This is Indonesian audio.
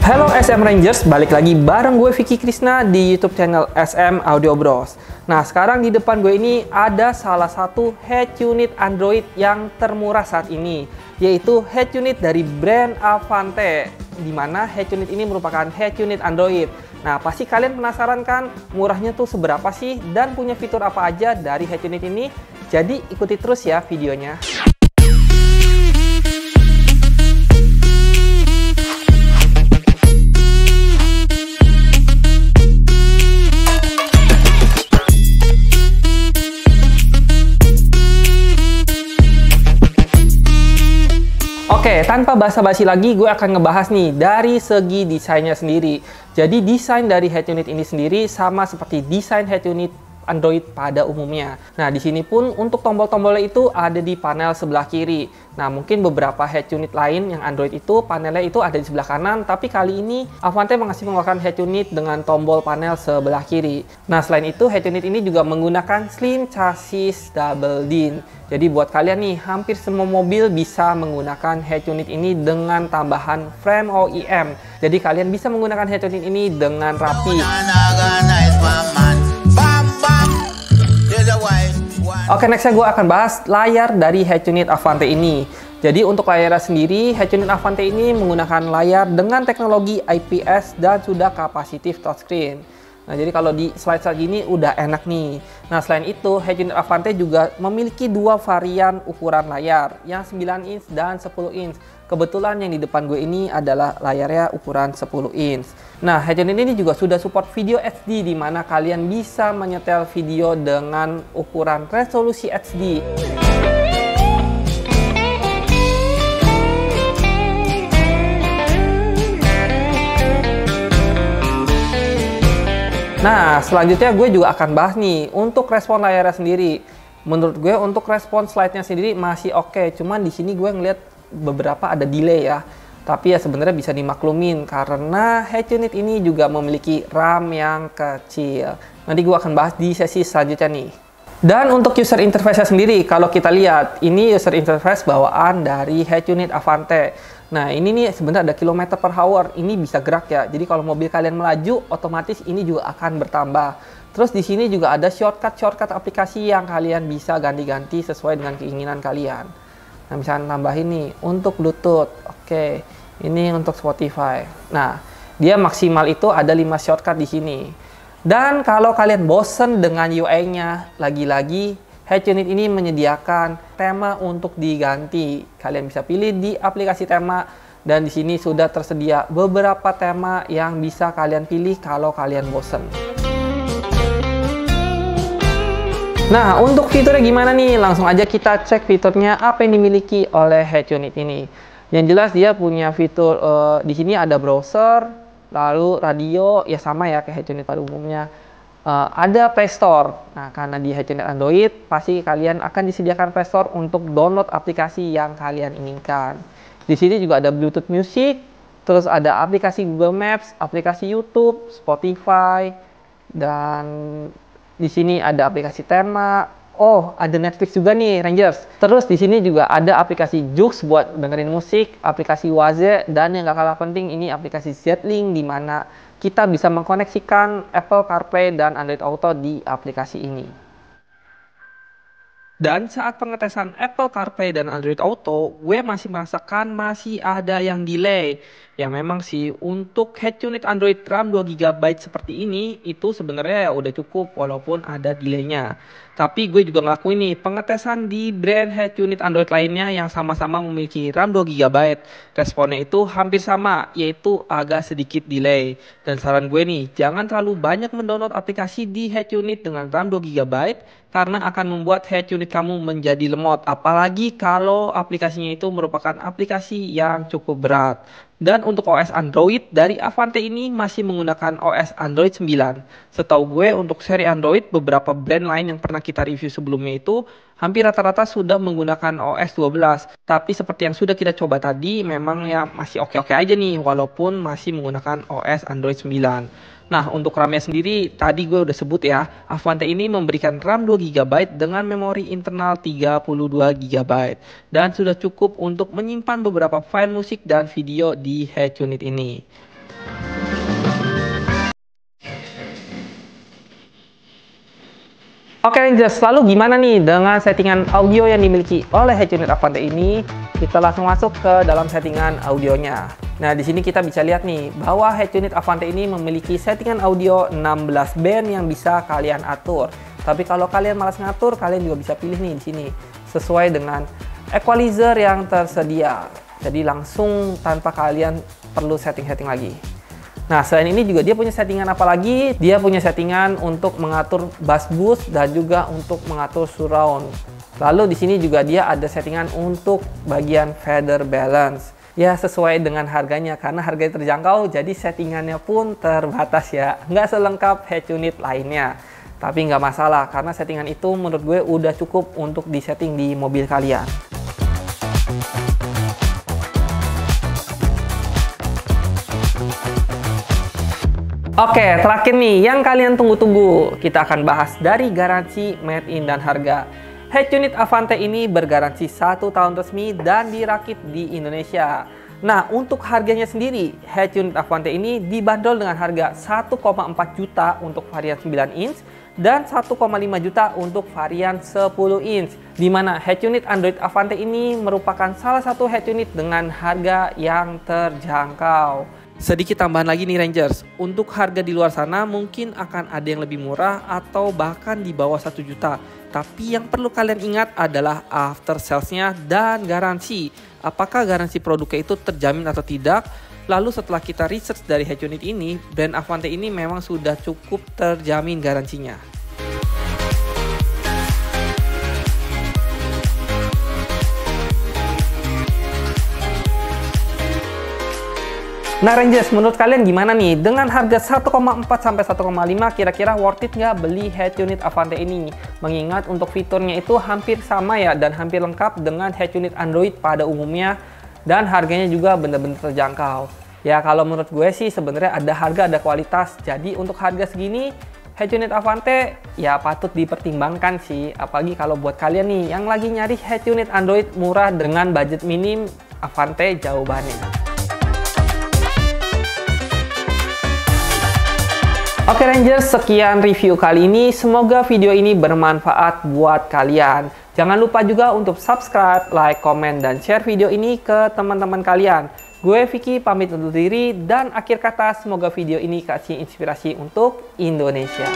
Halo SM Rangers, balik lagi bareng gue Vicky Krisna di YouTube channel SM Audio Bros. Nah, sekarang di depan gue ini ada salah satu head unit Android yang termurah saat ini, yaitu head unit dari brand Avante, di mana head unit ini merupakan head unit Android. Nah, pasti kalian penasaran kan murahnya tuh seberapa sih dan punya fitur apa aja dari head unit ini? Jadi ikuti terus ya videonya. Oke, tanpa basa-basi lagi, gue akan ngebahas nih dari segi desainnya sendiri. Jadi desain dari head unit ini sendiri sama seperti desain head unit Android pada umumnya. Nah, di sini pun untuk tombol-tombolnya itu ada di panel sebelah kiri. Nah, mungkin beberapa head unit lain yang Android itu panelnya itu ada di sebelah kanan, tapi kali ini Avante mengeluarkan head unit dengan tombol panel sebelah kiri. Nah, selain itu head unit ini juga menggunakan slim chassis double din. Jadi buat kalian nih, hampir semua mobil bisa menggunakan head unit ini dengan tambahan frame OEM. Jadi kalian bisa menggunakan head unit ini dengan rapi. Oke, nextnya gue akan bahas layar dari head unit Avante ini. Jadi untuk layarnya sendiri, head unit Avante ini menggunakan layar dengan teknologi IPS dan sudah kapasitif touchscreen. Nah, jadi kalau di slide gini udah enak nih. Nah, selain itu, head unit Avante juga memiliki dua varian ukuran layar, yang 9 inch dan 10 inch. Kebetulan yang di depan gue ini adalah layarnya ukuran 10 inch. Nah, head unit ini juga sudah support video HD, di mana kalian bisa menyetel video dengan ukuran resolusi HD. Nah, selanjutnya gue juga akan bahas nih untuk respon layarnya sendiri. Menurut gue untuk respon slide-nya sendiri masih oke, cuman di sini gue ngeliat beberapa ada delay ya. Tapi ya sebenarnya bisa dimaklumin karena head unit ini juga memiliki RAM yang kecil. Nanti gue akan bahas di sesi selanjutnya nih. Dan untuk user interface-nya sendiri, kalau kita lihat, ini user interface bawaan dari head unit Avante. Nah, ini nih sebenarnya ada kilometer per hour, ini bisa gerak ya. Jadi kalau mobil kalian melaju, otomatis ini juga akan bertambah. Terus di sini juga ada shortcut aplikasi yang kalian bisa ganti-ganti sesuai dengan keinginan kalian. Nah, misalnya tambahin nih untuk Bluetooth. Oke, ini untuk Spotify. Nah, dia maksimal itu ada 5 shortcut di sini. Dan kalau kalian bosen dengan UI-nya, lagi-lagi head unit ini menyediakan tema untuk diganti. Kalian bisa pilih di aplikasi tema, dan di sini sudah tersedia beberapa tema yang bisa kalian pilih kalau kalian bosen. Nah, untuk fiturnya gimana nih? Langsung aja kita cek fiturnya apa yang dimiliki oleh head unit ini. Yang jelas dia punya fitur di sini ada browser, lalu radio ya sama ya kayak head unit pada umumnya. Ada Play Store. Nah, karena di head unit Android pasti kalian akan disediakan Play Store untuk download aplikasi yang kalian inginkan. Di sini juga ada Bluetooth Music, terus ada aplikasi Google Maps, aplikasi YouTube, Spotify, dan di sini ada aplikasi tema. Oh, ada Netflix juga nih, Rangers. Terus di sini juga ada aplikasi Joox buat dengerin musik, aplikasi Waze, dan yang gak kalah penting ini aplikasi Z-Link, di mana kita bisa mengkoneksikan Apple CarPlay dan Android Auto di aplikasi ini. Dan saat pengetesan Apple CarPlay dan Android Auto, gue masih merasakan masih ada yang delay. Ya memang sih, untuk head unit Android RAM 2GB seperti ini, itu sebenarnya ya udah cukup walaupun ada delaynya. Tapi gue juga ngelakuin nih pengetesan di brand head unit Android lainnya yang sama-sama memiliki RAM 2GB. Responnya itu hampir sama, yaitu agak sedikit delay. Dan saran gue nih, jangan terlalu banyak mendownload aplikasi di head unit dengan RAM 2GB, karena akan membuat head unit kamu menjadi lemot. Apalagi kalau aplikasinya itu merupakan aplikasi yang cukup berat. Dan untuk OS Android dari Avante ini masih menggunakan OS Android 9. Setahu gue untuk seri Android beberapa brand lain yang pernah kita review sebelumnya itu hampir rata-rata sudah menggunakan OS 12. Tapi seperti yang sudah kita coba tadi, memang ya masih oke-oke aja nih walaupun masih menggunakan OS Android 9. Nah, untuk RAM-nya sendiri, tadi gue udah sebut ya, Avante ini memberikan RAM 2GB dengan memori internal 32GB. Dan sudah cukup untuk menyimpan beberapa file musik dan video di head unit ini. Oke Rangers, lalu gimana nih dengan settingan audio yang dimiliki oleh Headunit Avante ini? Kita langsung masuk ke dalam settingan audionya. Nah, di sini kita bisa lihat nih bahwa Headunit Avante ini memiliki settingan audio 16 band yang bisa kalian atur. Tapi kalau kalian malas ngatur, kalian juga bisa pilih nih di sini sesuai dengan equalizer yang tersedia. Jadi langsung tanpa kalian perlu setting-setting lagi. Nah, selain ini juga dia punya settingan apa lagi? Dia punya settingan untuk mengatur bass boost dan juga untuk mengatur surround. Lalu di sini juga dia ada settingan untuk bagian feather balance. Ya, sesuai dengan harganya karena harganya terjangkau, jadi settingannya pun terbatas ya. Nggak selengkap Headunit lainnya. Tapi nggak masalah karena settingan itu menurut gue udah cukup untuk disetting di mobil kalian. Oke, terakhir nih yang kalian tunggu-tunggu. Kita akan bahas dari garansi, made in, dan harga. Headunit Avante ini bergaransi 1 tahun resmi dan dirakit di Indonesia. Nah, untuk harganya sendiri, Headunit Avante ini dibanderol dengan harga 1,4 juta untuk varian 9 inch dan 1,5 juta untuk varian 10 inch. Di mana Headunit Android Avante ini merupakan salah satu headunit dengan harga yang terjangkau. Sedikit tambahan lagi nih Rangers, untuk harga di luar sana mungkin akan ada yang lebih murah atau bahkan di bawah 1 juta. Tapi yang perlu kalian ingat adalah after sales-nya dan garansi. Apakah garansi produknya itu terjamin atau tidak? Lalu setelah kita research dari Headunit ini, brand Avante ini memang sudah cukup terjamin garansinya. Nah Rangers, menurut kalian gimana nih? Dengan harga 1,4 sampai 1,5 kira-kira worth it nggak beli Headunit Avante ini? Mengingat untuk fiturnya itu hampir sama ya dan hampir lengkap dengan Headunit Android pada umumnya dan harganya juga bener-bener terjangkau. Ya kalau menurut gue sih sebenarnya ada harga ada kualitas. Jadi untuk harga segini Headunit Avante ya patut dipertimbangkan sih. Apalagi kalau buat kalian nih yang lagi nyari Headunit Android murah dengan budget minim, Avante jawabannya. Oke Rangers, sekian review kali ini. Semoga video ini bermanfaat buat kalian. Jangan lupa juga untuk subscribe, like, komen, dan share video ini ke teman-teman kalian. Gue Vicky pamit undur diri dan akhir kata semoga video ini kasih inspirasi untuk Indonesia.